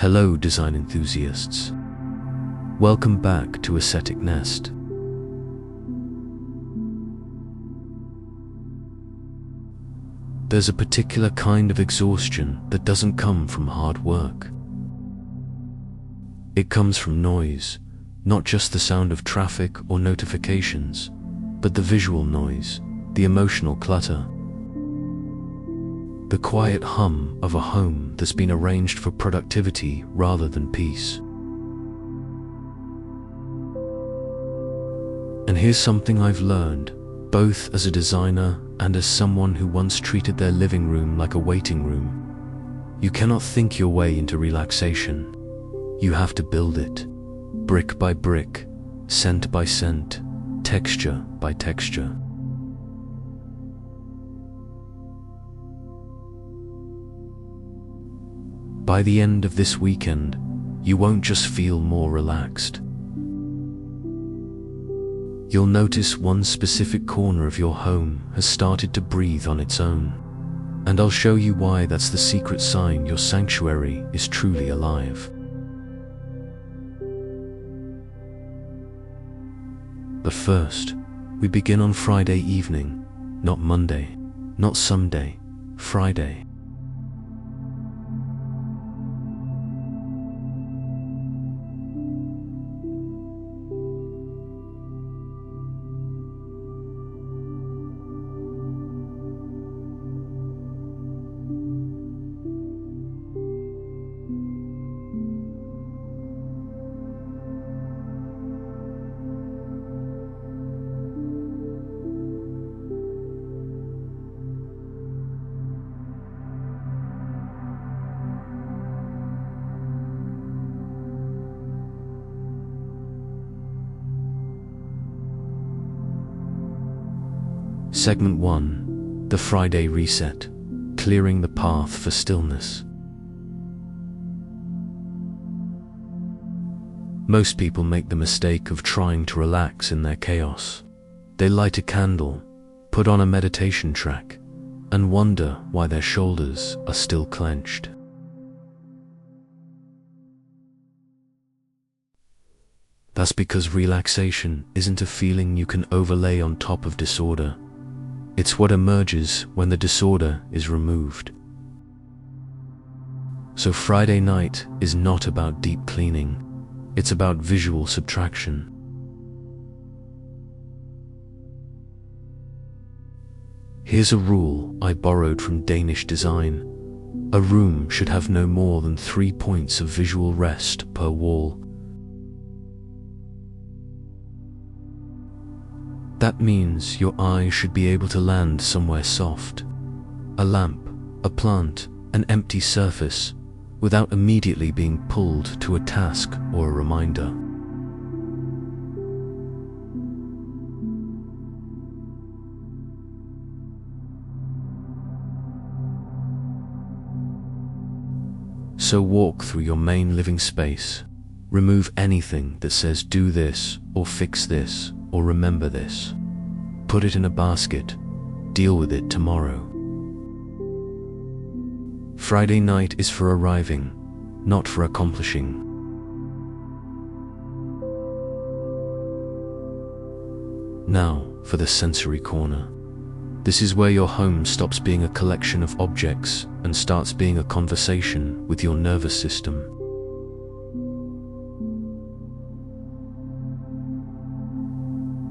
Hello, design enthusiasts. Welcome back to Aesthetic Nest. There's a particular kind of exhaustion that doesn't come from hard work. It comes from noise, not just the sound of traffic or notifications, but the visual noise, the emotional clutter, the quiet hum of a home that's been arranged for productivity rather than peace. And here's something I've learned, both as a designer and as someone who once treated their living room like a waiting room. You cannot think your way into relaxation. You have to build it, brick by brick, scent by scent, texture by texture. By the end of this weekend, you won't just feel more relaxed. You'll notice one specific corner of your home has started to breathe on its own, and I'll show you why that's the secret sign your sanctuary is truly alive. But first, we begin on Friday evening, not Monday, not someday, Friday. Segment 1. The Friday Reset. Clearing the path for stillness. Most people make the mistake of trying to relax in their chaos. They light a candle, put on a meditation track, and wonder why their shoulders are still clenched. That's because relaxation isn't a feeling you can overlay on top of disorder. It's what emerges when the disorder is removed. So Friday night is not about deep cleaning, it's about visual subtraction. Here's a rule I borrowed from Danish design. A room should have no more than 3 points of visual rest per wall. That means your eye should be able to land somewhere soft, a lamp, a plant, an empty surface, without immediately being pulled to a task or a reminder. So walk through your main living space, remove anything that says do this or fix this or remember this. Put it in a basket, deal with it tomorrow. Friday night is for arriving, not for accomplishing. Now for the sensory corner. This is where your home stops being a collection of objects and starts being a conversation with your nervous system.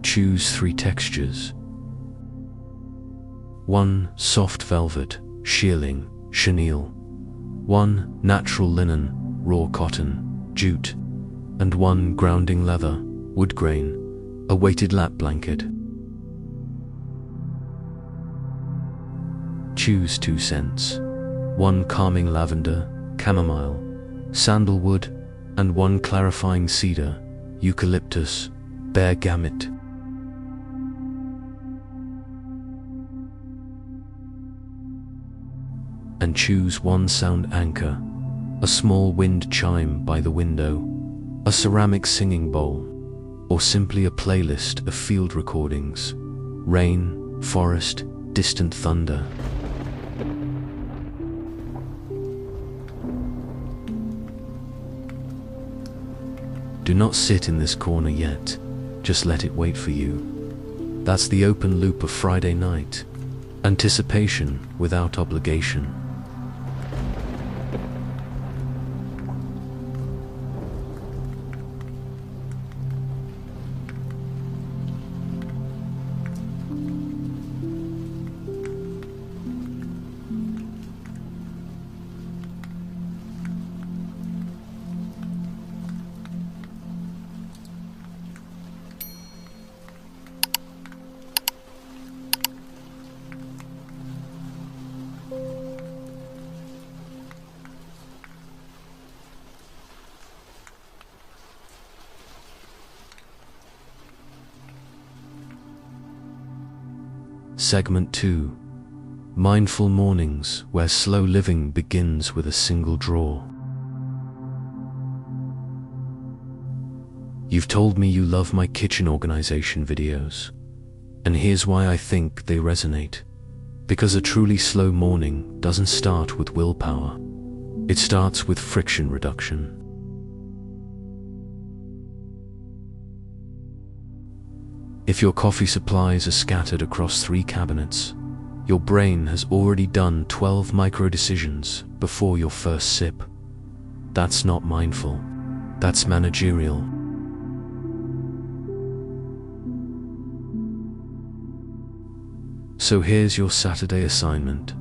Choose 3 textures. 1 soft velvet, shearling, chenille. 1 natural linen, raw cotton, jute. And 1 grounding leather, wood grain, a weighted lap blanket. Choose 2 scents. 1 calming lavender, chamomile, sandalwood, and 1 clarifying cedar, eucalyptus, bergamot. And choose 1 sound anchor, a small wind chime by the window, a ceramic singing bowl, or simply a playlist of field recordings, rain, forest, distant thunder. Do not sit in this corner yet, just let it wait for you. That's the open loop of Friday night. Anticipation without obligation. Segment 2. Mindful mornings where slow living begins with a single drawer. You've told me you love my kitchen organization videos, and here's why I think they resonate. Because a truly slow morning doesn't start with willpower. It starts with friction reduction. If your coffee supplies are scattered across 3 cabinets, your brain has already done 12 micro-decisions before your first sip. That's not mindful. That's managerial. So here's your Saturday assignment.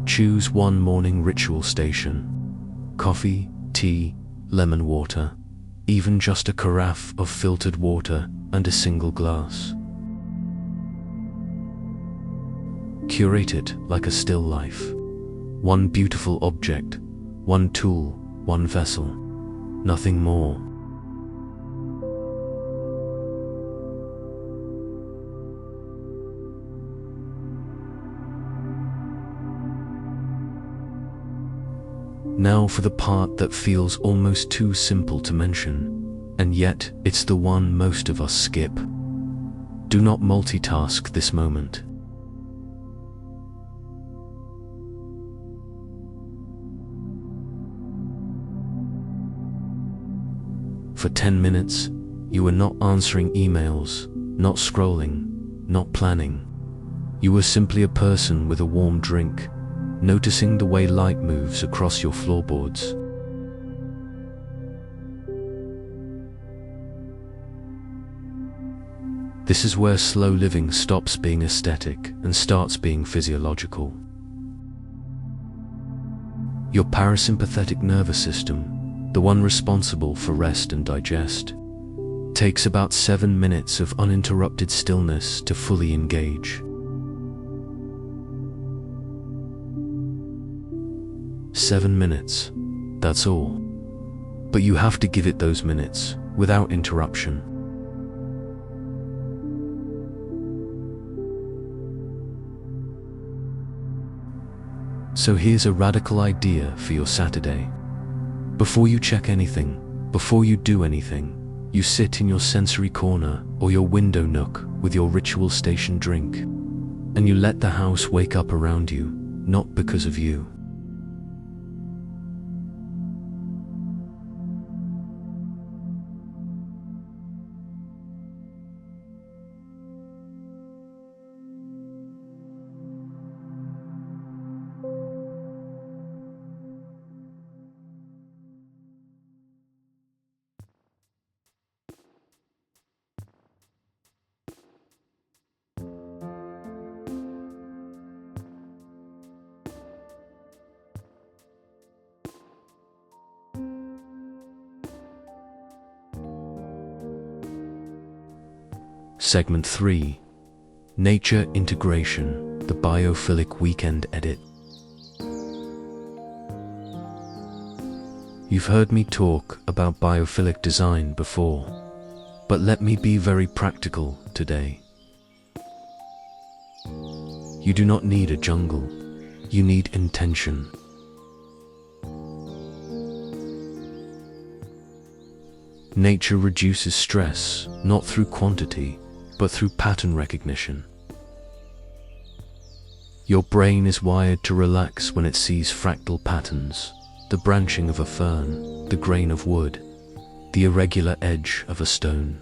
Choose one morning ritual station. Coffee, tea, lemon water, even just a carafe of filtered water and a single glass. Curate it like a still life. One beautiful object, one tool, one vessel, nothing more. Now for the part that feels almost too simple to mention, and yet it's the one most of us skip. Do not multitask this moment. For 10 minutes, you were not answering emails, not scrolling, not planning. You were simply a person with a warm drink, noticing the way light moves across your floorboards. This is where slow living stops being aesthetic and starts being physiological. Your parasympathetic nervous system, the one responsible for rest and digest, takes about 7 minutes of uninterrupted stillness to fully engage. 7 minutes, that's all. But you have to give it those minutes, without interruption. So here's a radical idea for your Saturday. Before you check anything, before you do anything, you sit in your sensory corner or your window nook with your ritual station drink, and you let the house wake up around you, not because of you. Segment 3. Nature Integration, the Biophilic Weekend Edit. You've heard me talk about biophilic design before, but let me be very practical today. You do not need a jungle, you need intention. Nature reduces stress, not through quantity, but through pattern recognition. Your brain is wired to relax when it sees fractal patterns, the branching of a fern, the grain of wood, the irregular edge of a stone.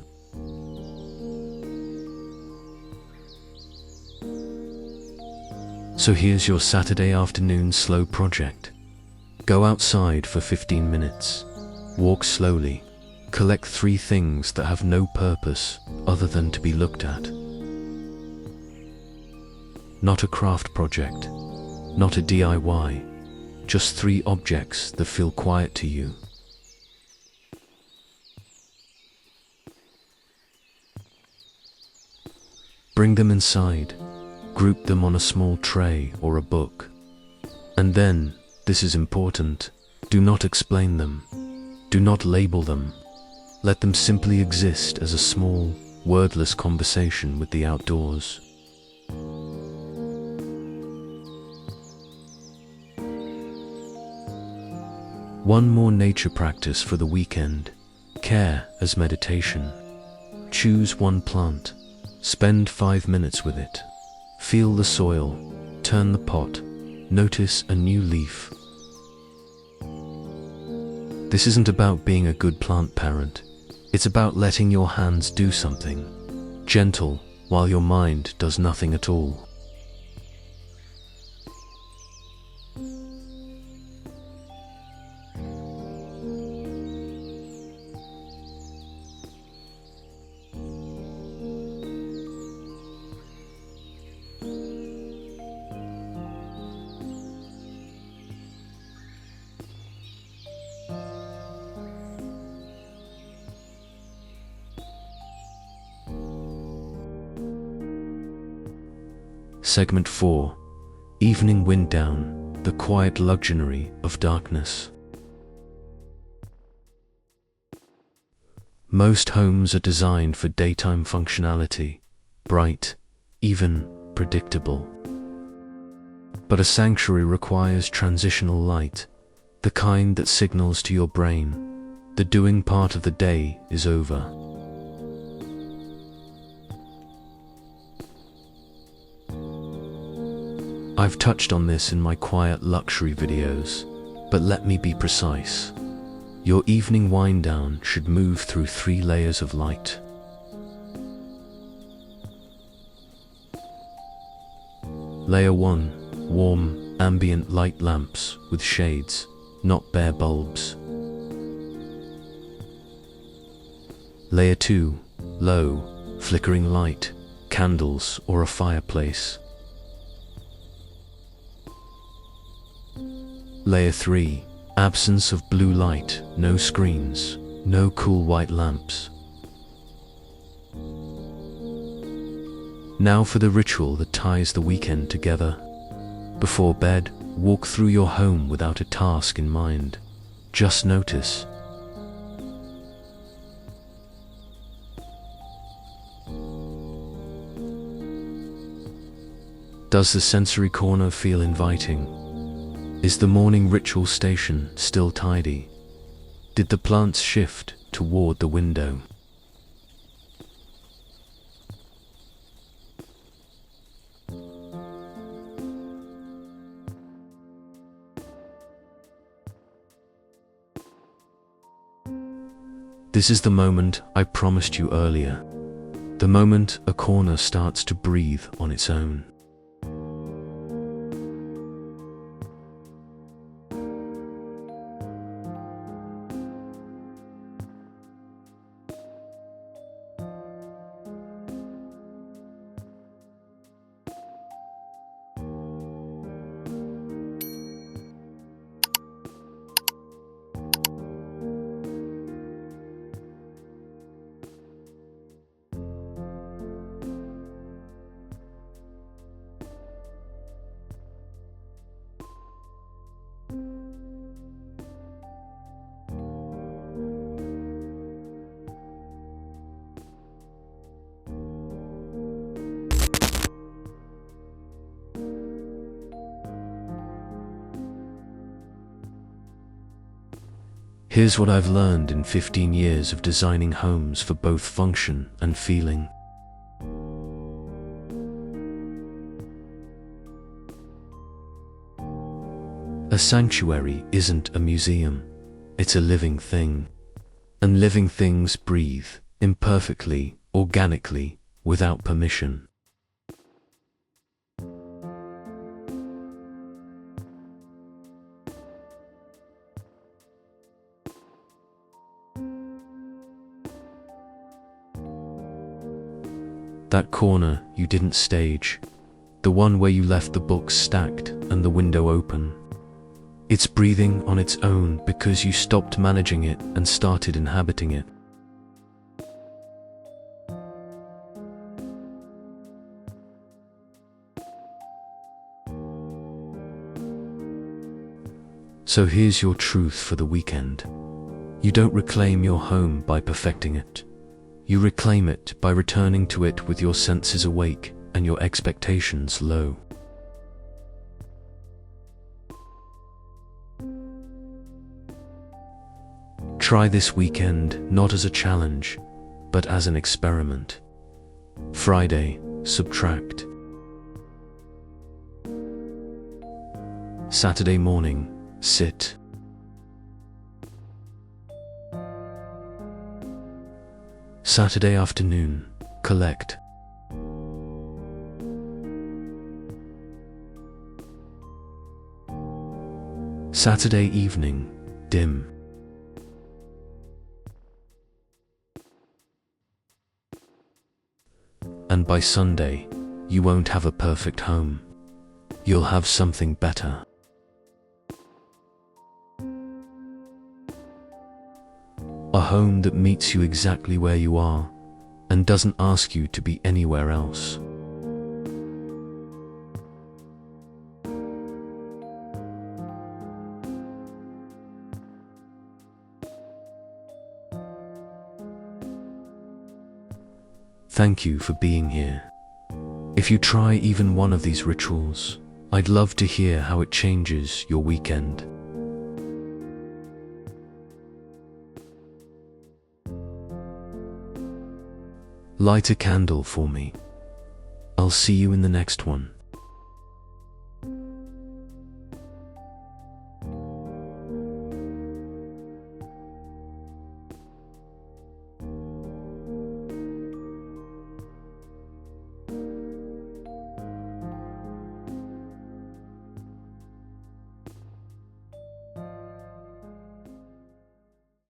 So here's your Saturday afternoon slow project. Go outside for 15 minutes. Walk slowly. Collect 3 things that have no purpose other than to be looked at. Not a craft project, not a DIY, just 3 objects that feel quiet to you. Bring them inside. Group them on a small tray or a book. And then, this is important, do not explain them. Do not label them. Let them simply exist as a small, wordless conversation with the outdoors. One more nature practice for the weekend. Care as meditation. Choose one plant. Spend 5 minutes with it. Feel the soil, turn the pot, notice a new leaf. This isn't about being a good plant parent. It's about letting your hands do something, gentle, while your mind does nothing at all. Segment 4. Evening Wind Down, the quiet luxury of darkness. Most homes are designed for daytime functionality, bright, even predictable. But a sanctuary requires transitional light, the kind that signals to your brain, the doing part of the day is over. I've touched on this in my quiet luxury videos, but let me be precise. Your evening wind down should move through 3 layers of light. Layer 1, warm, ambient light lamps with shades, not bare bulbs. Layer 2, low, flickering light, candles or a fireplace. Layer 3, absence of blue light, no screens, no cool white lamps. Now for the ritual that ties the weekend together. Before bed, walk through your home without a task in mind. Just notice. Does the sensory corner feel inviting? Is the morning ritual station still tidy? Did the plants shift toward the window? This is the moment I promised you earlier. The moment a corner starts to breathe on its own. Here's what I've learned in 15 years of designing homes for both function and feeling. A sanctuary isn't a museum, it's a living thing. And living things breathe, imperfectly, organically, without permission. That corner you didn't stage, the one where you left the books stacked and the window open. It's breathing on its own because you stopped managing it and started inhabiting it. So here's your truth for the weekend. You don't reclaim your home by perfecting it. You reclaim it by returning to it with your senses awake and your expectations low. Try this weekend not as a challenge, but as an experiment. Friday, subtract. Saturday morning, sit. Saturday afternoon, collect. Saturday evening, dim. And by Sunday, you won't have a perfect home. You'll have something better. A home that meets you exactly where you are and doesn't ask you to be anywhere else. Thank you for being here. If you try even one of these rituals, I'd love to hear how it changes your weekend. Light a candle for me. I'll see you in the next one.